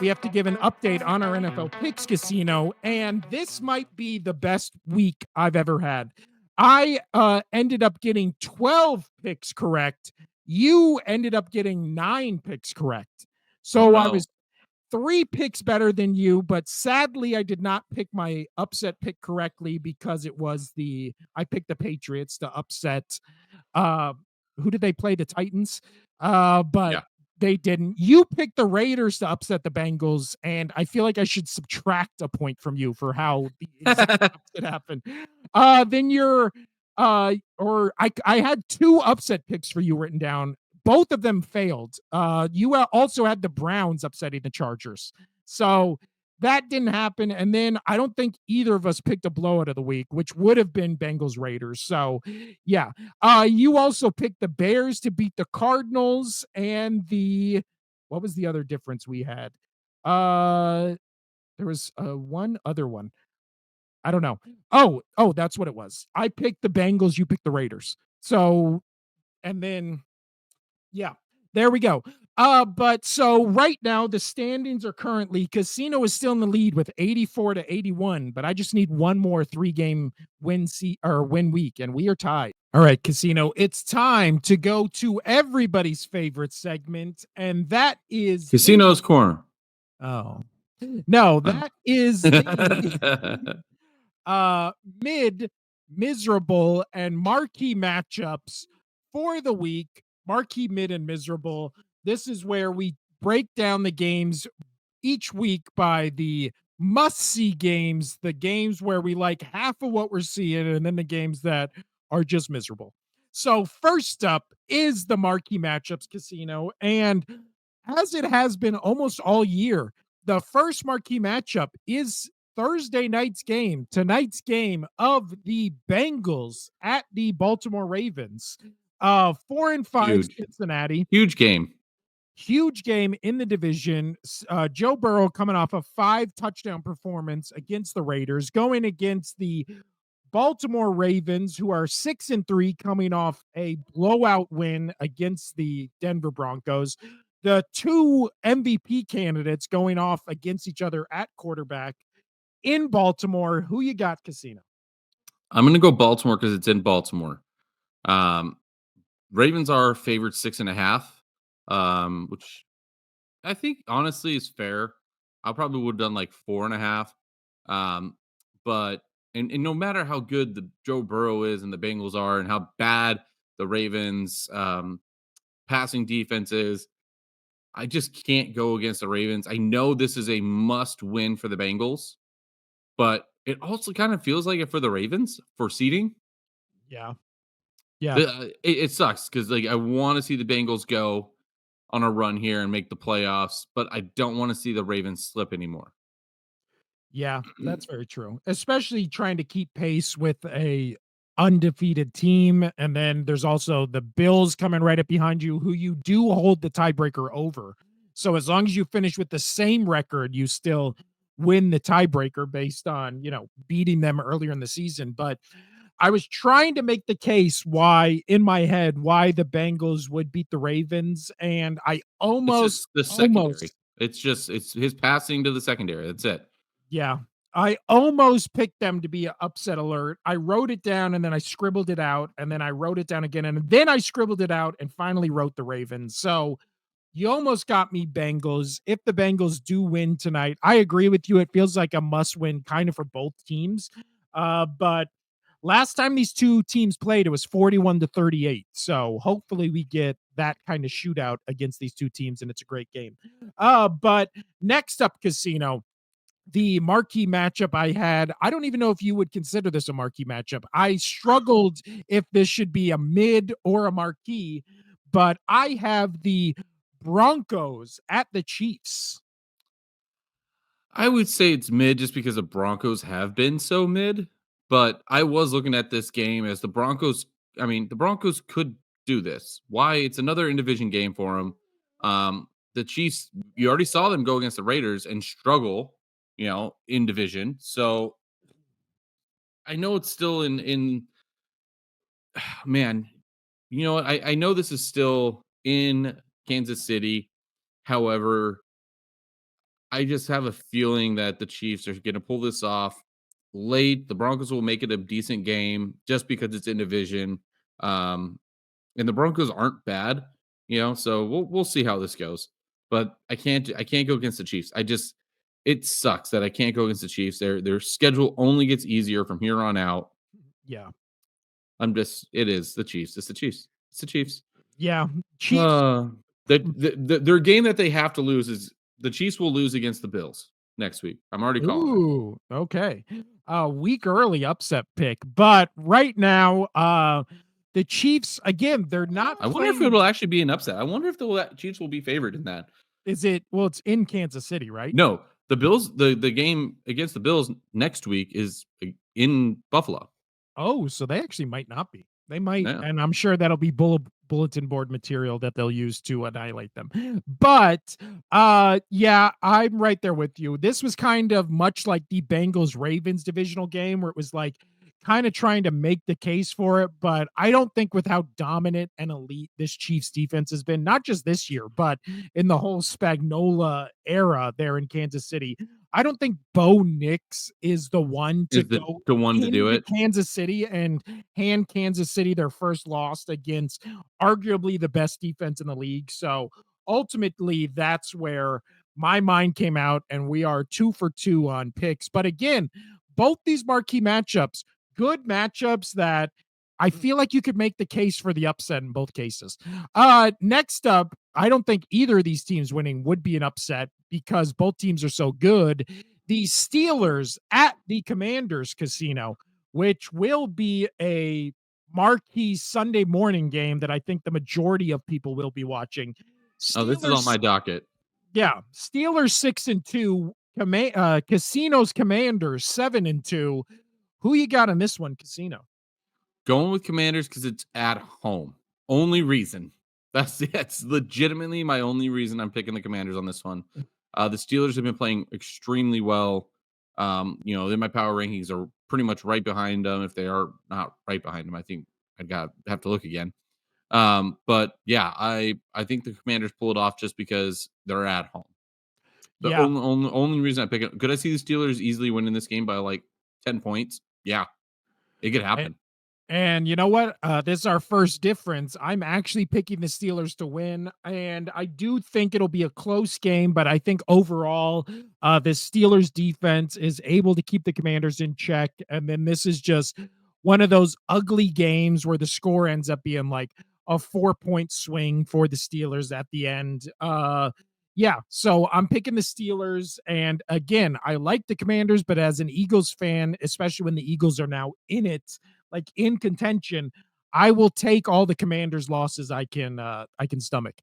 we have to give an update on our NFL picks casino, and this might be the best week I've ever had. I ended up getting 12 picks correct. You ended up getting 9 picks correct. Oh So I no. was 3 picks better than you, but sadly I did not pick my upset pick correctly because I picked the Patriots to upset uh, who did they play? The Titans. But Yeah. they didn't. You picked the Raiders to upset the Bengals, and I feel like I should subtract a point from you for how the exact opposite happened. Then you're or I had 2 upset picks for you written down. Both of them failed. You also had the Browns upsetting the Chargers. So that didn't happen. And then I don't think either of us picked a blowout of the week, which would have been Bengals Raiders. So yeah. You also picked the Bears to beat the Cardinals and what was the other difference we had? There was one other one. I don't know. Oh, that's what it was. I picked the Bengals, you picked the Raiders. So, and then yeah, there we go. But so right now the standings are currently Casino is still in the lead with 84-81, but I just need one more 3-game win week, and we are tied. All right, Casino, it's time to go to everybody's favorite segment, and that is Casino's Corner. oh no, Oh. that is the uh mid miserable and marquee matchups for the week. Marquee, mid, and miserable. This is where we break down the games each week by the must see games, the games where we like half of what we're seeing, and then the games that are just miserable. So, first up is the marquee matchups casino. And as it has been almost all year, the first marquee matchup is Thursday tonight's game of the Bengals at the Baltimore Ravens. 4-5 Huge. Cincinnati, Huge game. huge game in the division. Joe Burrow coming off a 5 touchdown performance against the Raiders, going against the Baltimore Ravens, who are 6-3, coming off a blowout win against the Denver Broncos. The two MVP candidates going off against each other at quarterback in Baltimore. Who you got, Casino? I'm gonna go Baltimore because it's in Baltimore. Um, Ravens are favored 6.5, which I think honestly is fair. I probably would have done like 4.5. Um, but and no matter how good the Joe Burrow is and the Bengals are, and how bad the Ravens passing defense is, I just can't go against the Ravens. I know this is a must win for the Bengals, but it also kind of feels like it for the Ravens for seeding. Yeah. Yeah. It sucks because like I want to see the Bengals go on a run here and make the playoffs, but I don't want to see the Ravens slip anymore. Yeah, that's very true. Especially trying to keep pace with a undefeated team, and then there's also the Bills coming right up behind you, who you do hold the tiebreaker over. So as long as you finish with the same record, you still win the tiebreaker based on, beating them earlier in the season. But I was trying to make the case why in my head why the Bengals would beat the Ravens, and I It's almost just the secondary. It's his passing to the secondary. That's it. Yeah. I almost picked them to be a upset alert. I wrote it down and then I scribbled it out and then I wrote it down again and then I scribbled it out and finally wrote the Ravens. So you almost got me Bengals. If the Bengals do win tonight, I agree with you. It feels like a must win kind of for both teams. But last time these two teams played, it was 41-38. So hopefully we get that kind of shootout against these two teams and it's a great game. But next up, Casino, the marquee matchup I had. I don't even know if you would consider this a marquee matchup. I struggled if this should be a mid or a marquee, but I have the Broncos at the Chiefs. I would say it's mid just because the Broncos have been so mid. But I was looking at this game as the Broncos. I mean, the Broncos could do this. Why? It's another in division game for them. The Chiefs, you already saw them go against the Raiders and struggle, in division. So I know it's still in man, you know what? I know this is still in Kansas City. However, I just have a feeling that the Chiefs are gonna pull this off late. The Broncos will make it a decent game just because it's in division. Um, and the Broncos aren't bad, so we'll see how this goes. But I can't go against the Chiefs. It sucks that I can't go against the Chiefs. Their schedule only gets easier from here on out. Yeah. It is the Chiefs. It's the Chiefs. It's the Chiefs. Yeah. Chiefs. Uh, their game that they have to lose is the Chiefs will lose against the Bills next week. I'm already calling it. Ooh, okay. A week early upset pick, but right now, the Chiefs again, they're not I wonder if playing. it'll actually be an upset. I wonder if the Chiefs will be favored in that. Is it well, it's in Kansas City, right? No, the Bills, the game against the Bills next week is in Buffalo. Oh, so they actually might not be. They might, Yeah. and I'm sure that'll be bulletin board material that they'll use to annihilate them. But yeah, I'm right there with you. This was kind of much like the Bengals Ravens divisional game where it was like kind of trying to make the case for it, but I don't think with how dominant and elite this Chiefs defense has been, not just this year, but in the whole Spagnola era there in Kansas City. I don't think Bo Nix is the one to Is go the one to do into it. Kansas City and hand Kansas City their first loss against arguably the best defense in the league. So ultimately, that's where my mind came out, and we are 2 for 2 on picks. But again, both these marquee matchups, good matchups that I feel like you could make the case for the upset in both cases. Next up, I don't think either of these teams winning would be an upset because both teams are so good. The Steelers at the Commanders Casino, which will be a marquee Sunday morning game that I think the majority of people will be watching. Oh, this is on Steelers, my docket. yeah, Steelers 6-2, Casinos Commanders 7-2. Who you got on this one, Casino? Going with Commanders because it's at home. Only reason. That's legitimately my only reason I'm picking the Commanders on this one. The Steelers have been playing extremely well. In my power rankings are pretty much right behind them. If they are not right behind them, I think have to look again. But yeah, I think the Commanders pull it off just because they're at home. The Yeah, only reason I pick it. Could I see the Steelers easily winning this game by like 10 points? Yeah, it could happen. and you know what? This is our first difference. I'm actually picking the Steelers to win, and I do think it'll be a close game, but I think overall, the Steelers defense is able to keep the Commanders in check. And then this is just one of those ugly games where the score ends up being like a 4 point swing for the Steelers at the end. Yeah, so I'm picking the Steelers. And again, I like the Commanders, but as an Eagles fan, especially when the Eagles are now in it, like in contention, I will take all the Commanders losses I can stomach.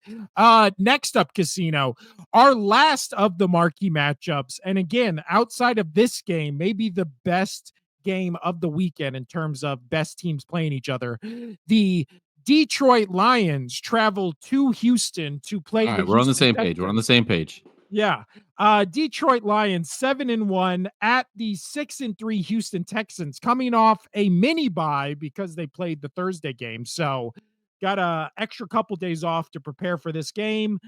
Next up, Casino, our last of the marquee matchups. And again, outside of this game, maybe the best game of the weekend in terms of best teams playing each other. The Detroit Lions travel to Houston to play All the right, we're on the Houston same page. We're on the Texans. same page. Yeah. Detroit Lions 7-1 at the 6-3 Houston Texans, coming off a mini bye because they played the Thursday game. So got a extra couple days off to prepare for this game.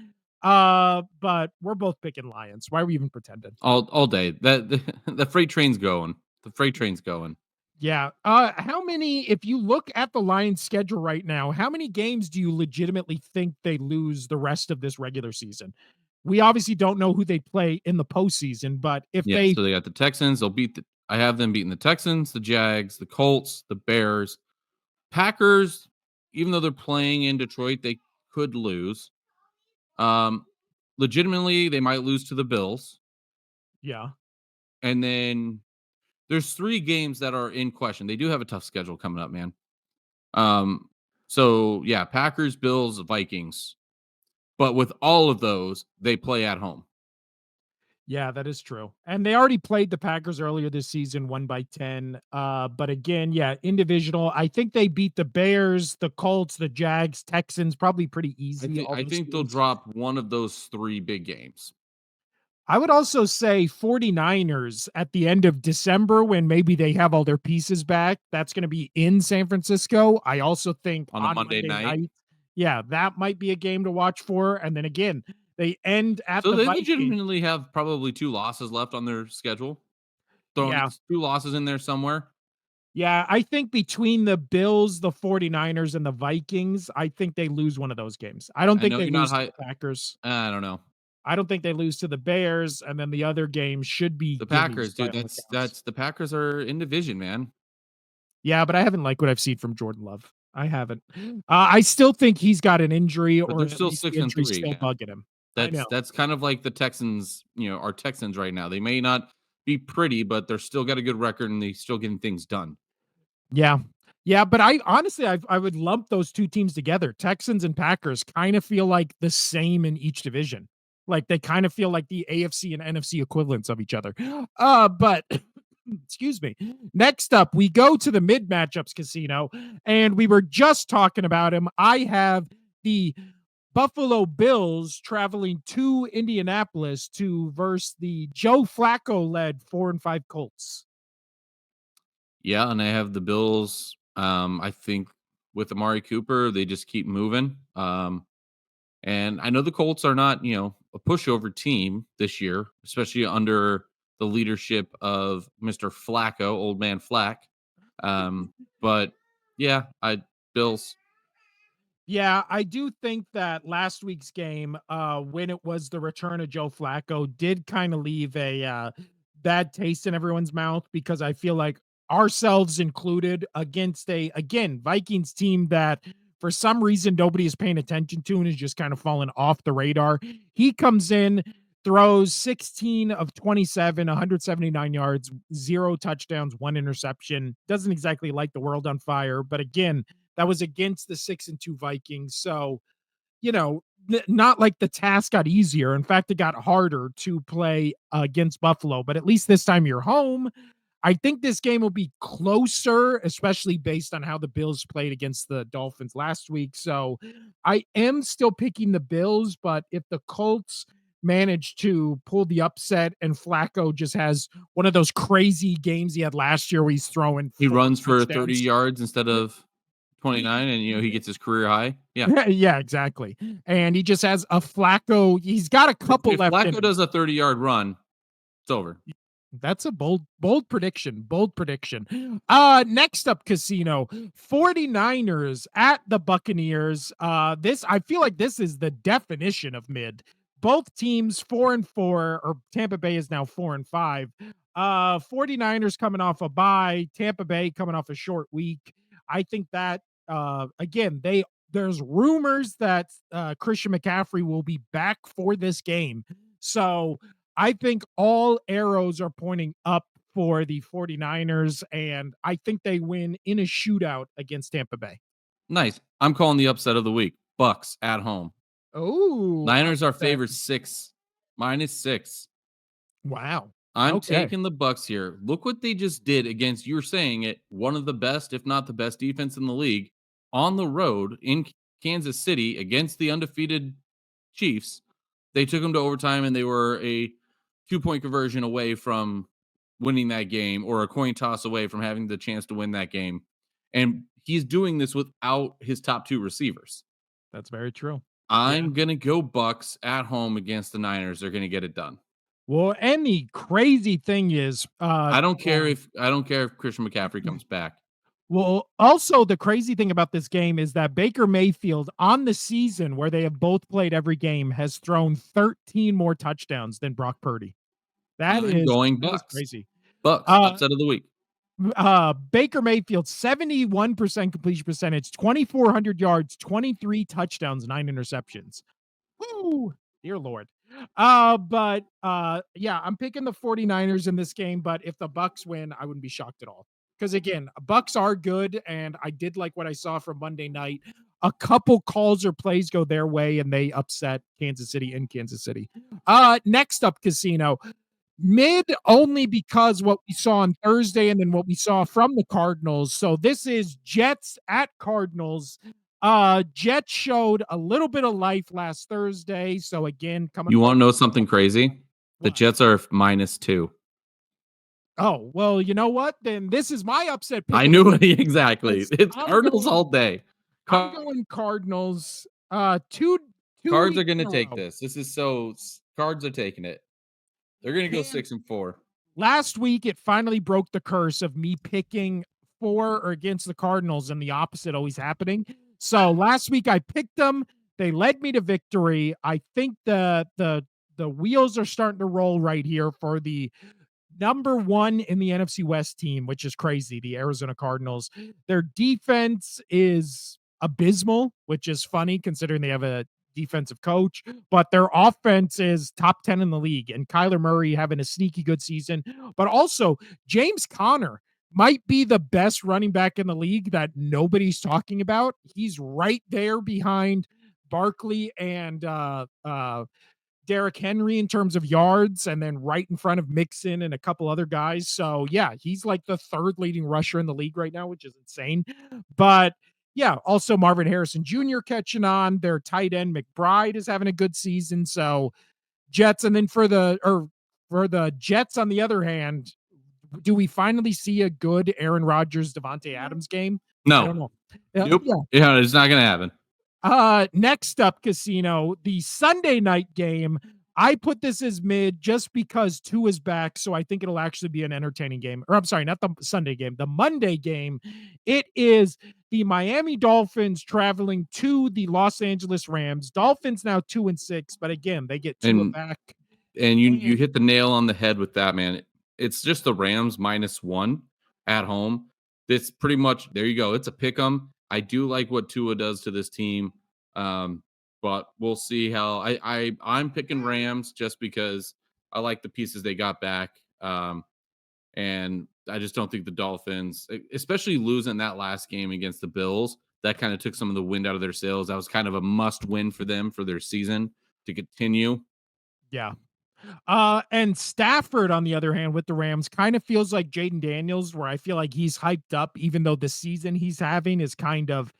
But we're both picking Lions. Why are we even pretending? All day. That the freight train's going. The freight train's going. Yeah. How many, if you look at the Lions schedule right now, how many games do you legitimately think they lose the rest of this regular season? We obviously don't know who they play in the postseason, but if Yeah, they, so they got the Texans. I have them beating the Texans, the Jags, the Colts, the Bears, Packers. Even though they're playing in Detroit, they could lose. Um, Legitimately, they might lose to the Bills, yeah. and then there's 3 games that are in question. They do have a tough schedule coming up, man. Um, so yeah, Packers, Bills, Vikings. But with all of those, they play at home. Yeah, that is true. And they already played the Packers earlier this season, 1 by 10. But again, yeah, in divisional, I think they beat the Bears, the Colts, the Jags, Texans, probably pretty I easy. think All I those think they'll teams. drop one of those 3 big games. I would also say 49ers at the end of December when maybe they have all their pieces back. That's going to be in San Francisco. I also think On a on Monday Monday night. night, yeah, that might be a game to watch for. And then again, They end at So the they Vikings. legitimately have probably 2 losses left on their schedule. Throwing Yeah. 2 losses in there somewhere. Yeah, I think between the Bills, the 49ers, and the Vikings, I think they lose one of those games. I don't I think know they you're not lose to high. the Packers. I don't know. I don't think they lose to the Bears, and then the other game should be The gimmies Packers, by dude, all that's accounts. the Packers are in division, man. Yeah, but I haven't liked what I've seen from Jordan Love. I haven't. I still think he's got an injury, But or they're at still least the 6 and injury's 3 still again. bugging him. I know. That's kind of like the Texans, our Texans right now. They may not be pretty, but they're still got a good record and they still getting things done. Yeah. Yeah, but I honestly, I would lump those 2 teams together. Texans and Packers kind of feel like the same in each division. Like, they kind of feel like the AFC and NFC equivalents of each other. But excuse me. Next up, we go to the mid matchups casino, and we were just talking about him. I have the Buffalo Bills traveling to Indianapolis to verse the Joe Flacco led 4-5 Colts. Yeah, and I have the Bills. I think with Amari Cooper, they just keep moving. And I know the Colts are not, a pushover team this year, especially under the leadership of Mr. Flacco, old man Flack. But yeah, I Bills. Yeah, I do think that last week's game, when it was the return of Joe Flacco, did kind of leave a bad taste in everyone's mouth because I feel like ourselves included against a again Vikings team that for some reason nobody is paying attention to and is just kind of falling off the radar. He comes in, throws 16 of 27, 179 yards, 0 touchdowns, 1 interception. Doesn't exactly light the world on fire, but again, that was against the 6-2 Vikings. So, not like the task got easier. In fact, it got harder to play against Buffalo, but at least this time you're home. I think this game will be closer, especially based on how the Bills played against the Dolphins last week. So I am still picking the Bills, but if the Colts manage to pull the upset and Flacco just has one of those crazy games he had last year where he's throwing He 4 runs for 30 touchdowns. yards instead of 29, and he gets his career high. Yeah. Yeah, exactly. And he just has a Flacco. He's got a If, couple if left in Flacco him. does a 30-yard run, it's over. That's a bold prediction. Bold prediction. Next up, casino 49ers at the Buccaneers. This I feel like this is the definition of mid. Both teams 4-4, or Tampa Bay is now 4-5. 49ers coming off a bye, Tampa Bay coming off a short week. I think that again, there's rumors that Christian McCaffrey will be back for this game. So I think all arrows are pointing up for the 49ers, and I think they win in a shootout against Tampa Bay. Nice. I'm calling the upset of the week. Bucks at home. Oh, Niners are upset. favored 6, -6. Wow. I'm Okay. taking the Bucks here. Look what they just did against, you're saying it, one of the best, if not the best defense in the league on the road in Kansas City against the undefeated Chiefs. They took them to overtime and they were a 2-point conversion away from winning that game, or a coin toss away from having the chance to win that game. And he's doing this without his top 2 receivers. That's very true. Yeah. I'm going to go Bucks at home against the Niners. They're going to get it done. Well, and the crazy thing is, I don't care if Christian McCaffrey comes back. well, also the crazy thing about this game is that Baker Mayfield on the season where they have both played every game has thrown 13 more touchdowns than Brock Purdy. That I'm is going that is Bucks. crazy. Bucks Uh upset of the week. Baker Mayfield, 71% completion percentage, 2,400 yards, 23 touchdowns, 9 interceptions. Woo! Dear Lord. Yeah, I'm picking the 49ers in this game, but if the Bucks win, I wouldn't be shocked at all. Because again, Bucks are good, and I did like what I saw from Monday night. A couple calls or plays go their way, and they upset Kansas City in Kansas City. Next up, casino. Mid only because what we saw on Thursday and then what we saw from the Cardinals. So this is Jets at Cardinals. Jets showed a little bit of life last Thursday. So again, coming You off want to know something crazy? The what? Jets are -2. Oh, well, you know what? Then this is my upset pick I of the knew week. it exactly. Because It's Cardinals all day. I'm going Cardinals. 2 Cards are weeks in gonna a take row. this. This is so cards are taking it. They're gonna go And 6-4. last week, it finally broke the curse of me picking for or against the Cardinals and the opposite always happening. So last week I picked them. They led me to victory. I think the wheels are starting to roll right here for the number one in the NFC West team, which is crazy, the Arizona Cardinals. Their defense is abysmal, which is funny considering they have a defensive coach, but their offense is top 10 in the league. And Kyler Murray having a sneaky good season. But also, James Conner might be the best running back in the league that nobody's talking about. He's right there behind Barkley and Derrick Henry in terms of yards, and then right in front of Mixon and a couple other guys. So yeah, he's like the third leading rusher in the league right now, which is insane. But yeah, also Marvin Harrison Jr. catching on. Their tight end McBride is having a good season. So Jets, and then for the Jets on the other hand, do we finally see a good Aaron Rodgers Devontae Adams game? I No. don't know. Nope. Yeah, Yeah, it's not gonna happen. next up, Casino, the Sunday night game. I put this as mid just because two is back, so I think it'll actually be an entertaining game. Or I'm sorry, not the Sunday game, the Monday game. It is the Miami Dolphins traveling to the Los Angeles Rams. Dolphins now 2-6, but again, they get Tua And back. and you And hit the nail on the head with that, man. It's just the Rams -1 at home. It's pretty much there you go. It's a pick 'em. I do like what Tua does to this team. But we'll see how I'm picking Rams just because I like the pieces they got back. And I just don't think the Dolphins, especially losing that last game against the Bills, that kind of took some of the wind out of their sails. That was kind of a must win for them for their season to continue. yeah. And Stafford, on the other hand, with the Rams, kind of feels like Jaden Daniels, where I feel like he's hyped up, even though the season he's having is kind of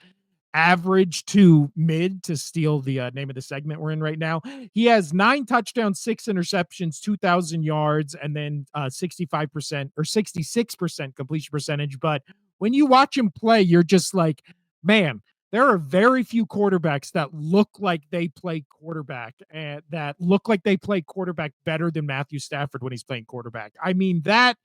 average to mid, to steal the name of the segment we're in right now. He has 9 touchdowns, 6 interceptions, 2,000 yards, and then 65% or 66% completion percentage. But when you watch him play, you're just like, man, there are very few quarterbacks that look like they play quarterback and that look like they play quarterback better than Matthew Stafford when he's playing quarterback. I mean, that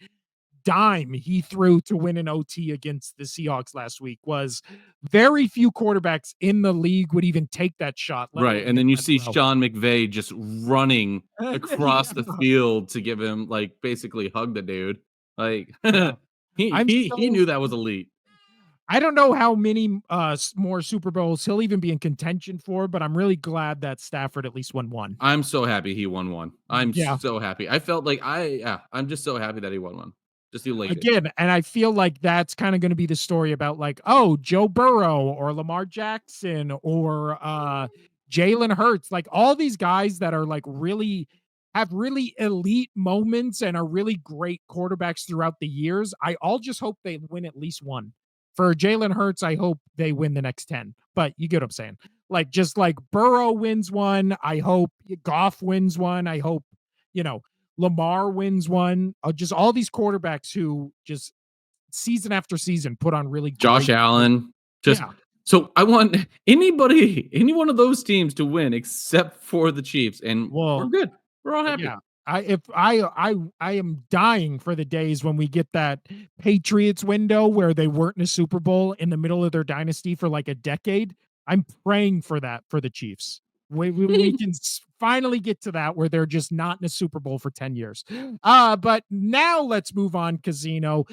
dime he threw to win an OT against the Seahawks last week was very few quarterbacks in the league would even take that shot, let Right, alone and make then you that see throw. Sean McVay just running across Yeah, the field to give him, like, basically hug the dude. Like, yeah. he I'm he he so knew that was elite. I don't know how many more Super Bowls he'll even be in contention for, but I'm really glad that Stafford at least won one. I'm so happy he won one. I'm Yeah. so happy. I felt like I'm just so happy that he won one. Just elated. Again, and I feel like that's kind of going to be the story about like, oh, Joe Burrow or Lamar Jackson or Jalen Hurts, like all these guys that are like really have really elite moments and are really great quarterbacks throughout the years. I all just hope they win at least one. For Jalen Hurts, I hope they win the next 10. But you get what I'm saying. Like just like Burrow wins one, I hope Goff wins one. I hope, you know, Lamar wins one. Just all these quarterbacks who just season after season put on really Josh great. Allen, just Yeah. so I want anybody, any one of those teams to win except for the Chiefs, and we're Well, good. We're all happy. yeah. I am dying for the days when we get that Patriots window where they weren't in a Super Bowl in the middle of their dynasty for like a decade. I'm praying for that for the Chiefs. We can finally get to that where they're just not in a Super Bowl for 10 years. But now let's move on, Casino,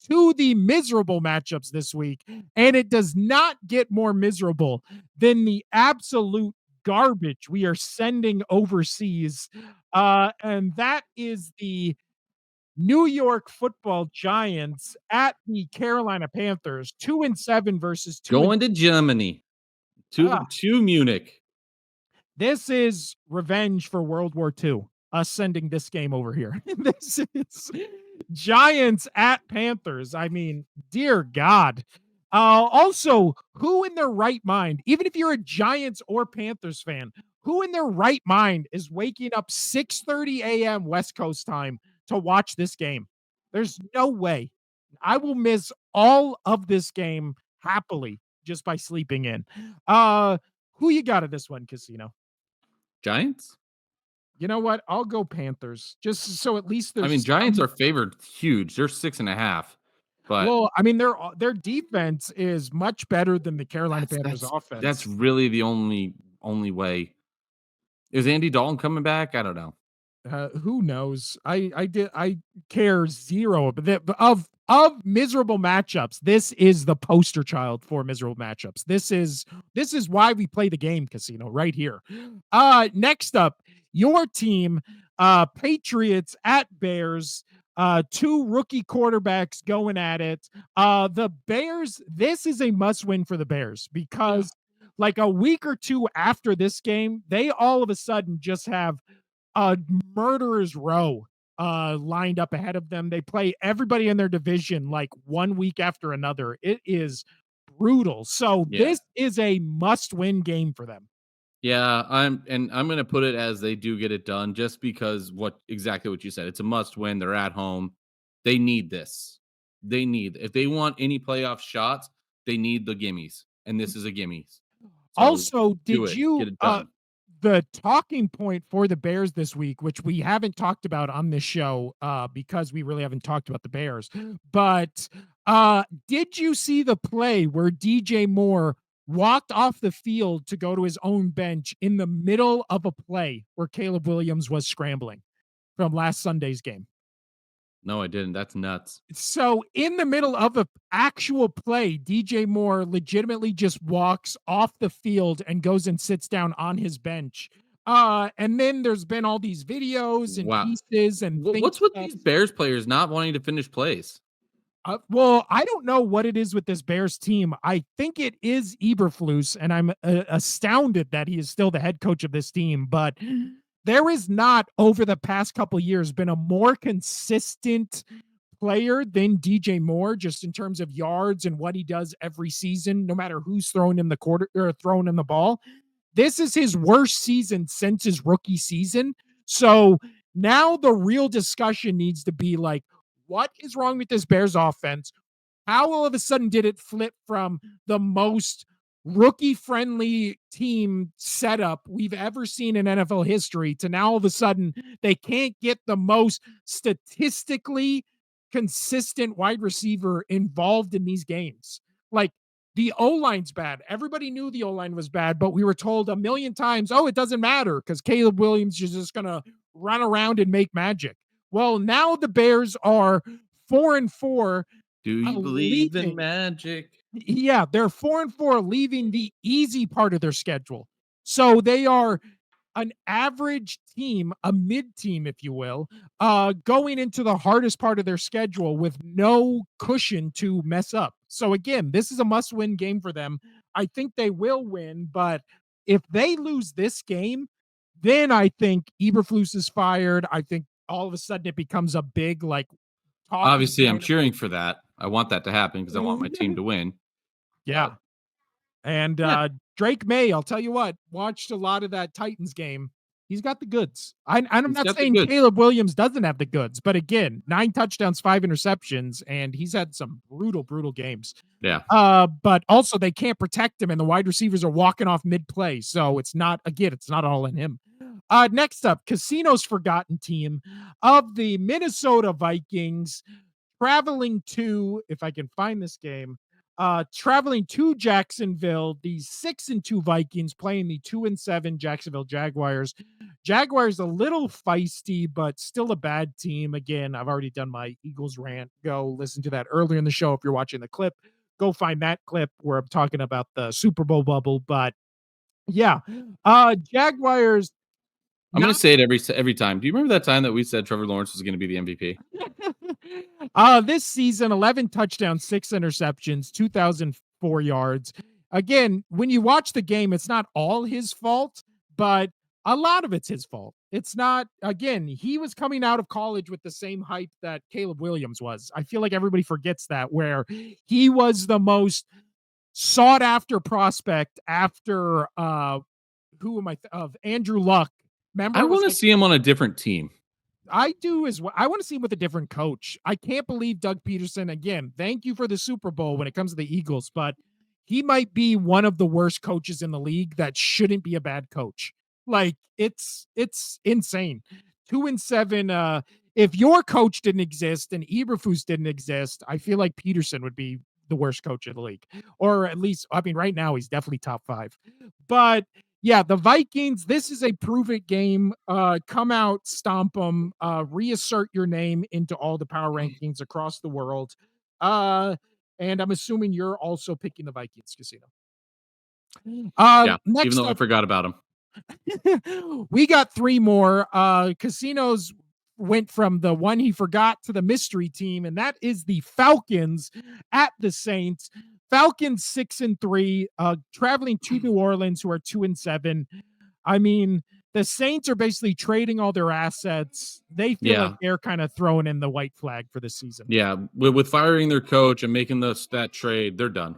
to the miserable matchups this week. And it does not get more miserable than the absolute garbage we are sending overseas. And that is the New York Football Giants at the Carolina Panthers, 2-7 versus 2 and Going to Germany, ah, to Munich. this is revenge for World War II. Us sending this game over here. This is Giants at Panthers. I mean, dear God. Also, who in their right mind, even if you're a Giants or Panthers fan, who in their right mind is waking up 6:30 a.m. West Coast time to watch this game? There's no way. I will miss all of this game happily just by sleeping in. Who you got at this one, Casino? Giants? You know what? I'll go Panthers, just so at least I mean, there's Giants some. are favored huge. They're 6.5, but Well, I mean, their defense is much better than the Carolina that's Panthers that's that's offense. really the only way. Is Andy Dalton coming back? I don't know. Who knows? I care zero, but of miserable matchups. This is the poster child for miserable matchups. This is why we play the game, Casino, right here. Next up, your team, Patriots at Bears. Two rookie quarterbacks going at it. The Bears. This is a must win for the Bears Yeah. because like a week or two after this game, they all of a sudden just have a murderer's row lined up ahead of them. They play everybody in their division like one week after another. It is brutal. So Yeah. this is a must-win game for them. Yeah, I'm gonna put it as they do get it done just because exactly what you said. It's a must win. They're at home. They need this. They need if they want any playoff shots, they need the gimmies. And this is a gimmies. So Also, do did it. you Get it done. the talking point for the Bears this week, which we haven't talked about on this show because we really haven't talked about the Bears, but did you see the play where DJ Moore walked off the field to go to his own bench in the middle of a play where Caleb Williams was scrambling from last Sunday's game? No, I didn't. That's nuts. So in the middle of a actual play, DJ Moore legitimately just walks off the field and goes and sits down on his bench. And then there's been all these videos and Wow. pieces and think What's with stuff. these Bears players not wanting to finish plays? Well, I don't know what it is with this Bears team. I think it is Eberflus, and I'm astounded that he is still the head coach of this team. But there is not over the past couple years been a more consistent player than DJ Moore, just in terms of yards and what he does every season, no matter who's throwing him the quarter or throwing him the ball. This is his worst season since his rookie season. So now the real discussion needs to be like, what is wrong with this Bears offense? How all of a sudden did it flip from the most rookie friendly team setup we've ever seen in NFL history to now all of a sudden they can't get the most statistically consistent wide receiver involved in these games? Like the O line's bad. Everybody knew the O line was bad, but we were told a million times, oh, it doesn't matter because Caleb Williams is just going to run around and make magic. Well, now the Bears are 4-4 Do you believe in leaving. magic? Yeah, they're 4-4 leaving the easy part of their schedule. So they are an average team, a mid team, if you will, going into the hardest part of their schedule with no cushion to mess up. So again, this is a must win game for them. I think they will win, but if they lose this game, then I think Eberflus is fired. I think all of a sudden it becomes a big like talking Obviously, I'm point. cheering for that. I want that to happen because I want my team to win. Yeah. But And yeah, Drake May, I'll tell you what, watched a lot of that Titans game. He's got the goods. I'm he's not got the saying goods. Caleb Williams doesn't have the goods, but again, 9 touchdowns, 5 interceptions, and he's had some brutal, brutal games. Yeah. But also they can't protect him, and the wide receivers are walking off mid play. So it's not all in him. Next up, Casino's forgotten team of the Minnesota Vikings traveling to, if I can find this game, traveling to Jacksonville, the 6-2 Vikings playing the 2-7 Jacksonville Jaguars. Jaguars a little feisty, but still a bad team. Again, I've already done my Eagles rant. Go listen to that earlier in the show if you're watching the clip. Go find that clip where I'm talking about the Super Bowl bubble. But yeah, Jaguars I'm gonna not. say it every time. Do you remember that time that we said Trevor Lawrence was gonna be the MVP? This season, 11 touchdowns, 6 interceptions, 2,004 yards. Again, when you watch the game, it's not all his fault, but a lot of it's his fault. It's not, again, he was coming out of college with the same hype that Caleb Williams was. I feel like everybody forgets that, where he was the most sought after prospect after, who am I, of Andrew Luck. Remember, I it was want to like, see him on a different team. I do as well. I want to see him with a different coach. I can't believe Doug Peterson again. Thank you for the Super Bowl when it comes to the Eagles, but he might be one of the worst coaches in the league that shouldn't be a bad coach. Like it's insane. 2-7. If your coach didn't exist and Eberflus didn't exist, I feel like Peterson would be the worst coach of the league, or at least I mean, right now he's definitely top five. But yeah, the Vikings. This is a prove it game. Come out, stomp them, reassert your name into all the power rankings across the world. Uh, and I'm assuming you're also picking the Vikings, Casino. Yeah, even Next though I up, forgot about him. we got three more. Casinos went from the one he forgot to the mystery team, and that is the Falcons at the Saints. Falcons 6-3, traveling to New Orleans, who are 2-7. I mean, the Saints are basically trading all their assets. They feel like Yeah, they're kind of throwing in the white flag for this season. yeah. With firing their coach and making that trade, they're done.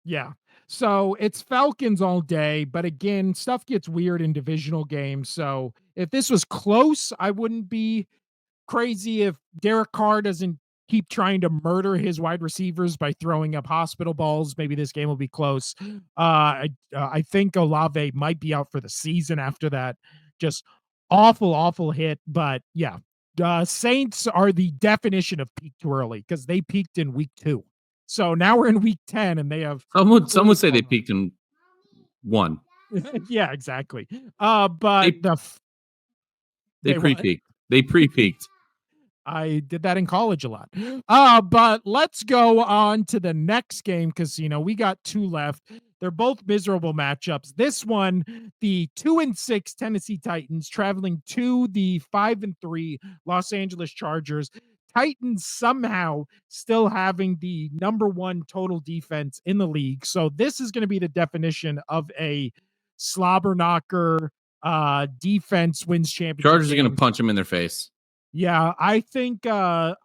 Yeah. So it's Falcons all day, but again, stuff gets weird in divisional games. So if this was close, I wouldn't be crazy if Derek Carr doesn't keep trying to murder his wide receivers by throwing up hospital balls. Maybe this game will be close. I think Olave might be out for the season after that. Just awful, awful hit. But yeah, Saints are the definition of peak too early because they peaked in week 2. So now we're in week 10 and they have Some fully would say they fallen peaked in one. off. Yeah, exactly. They But they they what? pre-peaked. They pre-peaked. I did that in college a lot. But let's go on to the next game, Casino. We got two left. They're both miserable matchups. This one, the 2-6 Tennessee Titans traveling to the 5-3 Los Angeles Chargers. Titans somehow still having the number one total defense in the league. So this is going to be the definition of a slobber knocker defense wins championship Chargers are going to game. punch him in their face. Yeah, I think I'm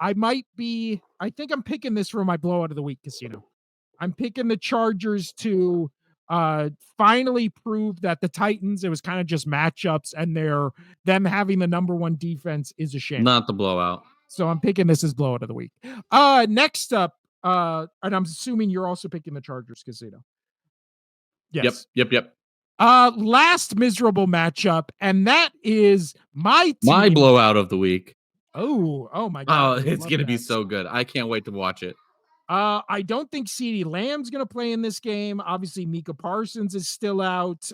picking this for my blowout of the week, Casino. I'm picking the Chargers to uh finally prove that the Titans, it was kind of just matchups, and them having the number one defense is a sham. Not the blowout. So I'm picking this as blowout of the week. Next up, and I'm assuming you're also picking the Chargers, Casino. Yep, Yes. yep, yep. Last miserable matchup, and that is my My team. blowout of the week. Oh my God, Oh, I would it's love going to be that. so good. I can't wait to watch it. I don't think CeeDee Lamb's going to play in this game. Obviously, Mika Parsons is still out.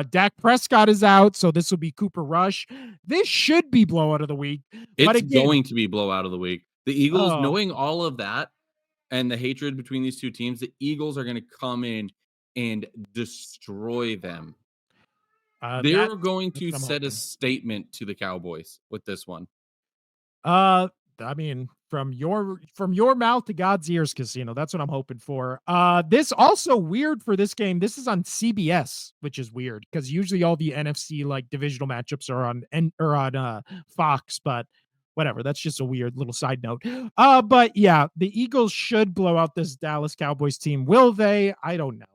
Dak Prescott is out, so this will be Cooper Rush. This should be blowout of the week. But It's again, going to be blowout of the week. The Eagles, oh, knowing all of that and the hatred between these two teams, the Eagles are going to come in and destroy them. that They're going that's to what I'm set a hoping. statement to the Cowboys with this one. Uh, I mean, from your mouth to God's ears, Casino. That's what I'm hoping for. This also weird for this game. This is on CBS, which is weird because usually all the NFC like divisional matchups are on Fox, but whatever. That's just a weird little side note. But yeah, the Eagles should blow out this Dallas Cowboys team. Will they? I don't know.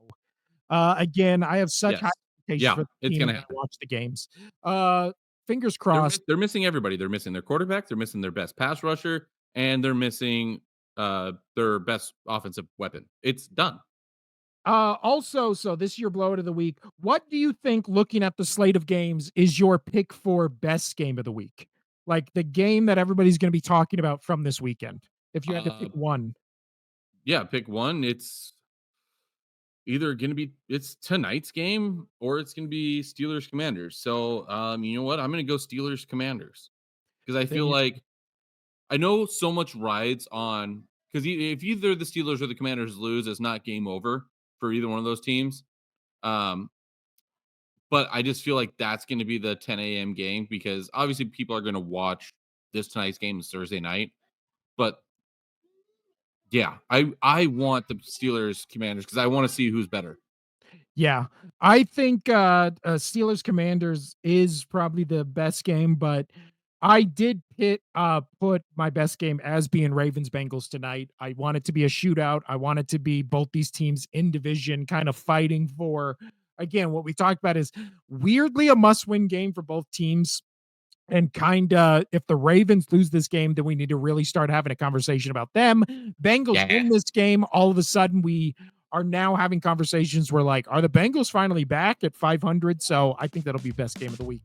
Again, I have such high Yes. expectations Yeah, for the it's team going to when I happen. watch the games. Uh, Fingers crossed. They're missing everybody. They're missing their quarterback, they're missing their best pass rusher, and they're missing their best offensive weapon. It's done. Also, so this is your blowout of the week. What do you think, looking at the slate of games, is your pick for best game of the week? Like the game that everybody's going to be talking about from this weekend. If you had to Uh pick one, yeah, pick one. It's either going to be it's tonight's game or it's going to be Steelers Commanders. So, you know what? I'm going to go Steelers Commanders because I feel they, like I know so much rides on because if either the Steelers or the Commanders lose, it's not game over for either one of those teams. Um, but I just feel like that's going to be the 10 a.m. game because obviously people are going to watch this tonight's game is Thursday night. But yeah, I want the Steelers Commanders because I want to see who's better. yeah, I think Steelers Commanders is probably the best game, but I did put my best game as being Ravens Bengals tonight. I want it to be a shootout. I want it to be both these teams in division kind of fighting for, again, what we talked about is weirdly a must-win game for both teams. And kind of, if the Ravens lose this game, then we need to really start having a conversation about them. Bengals Yeah. win this game, all of a sudden we are now having conversations where like, are the Bengals finally back at 500? So I think that'll be best game of the week.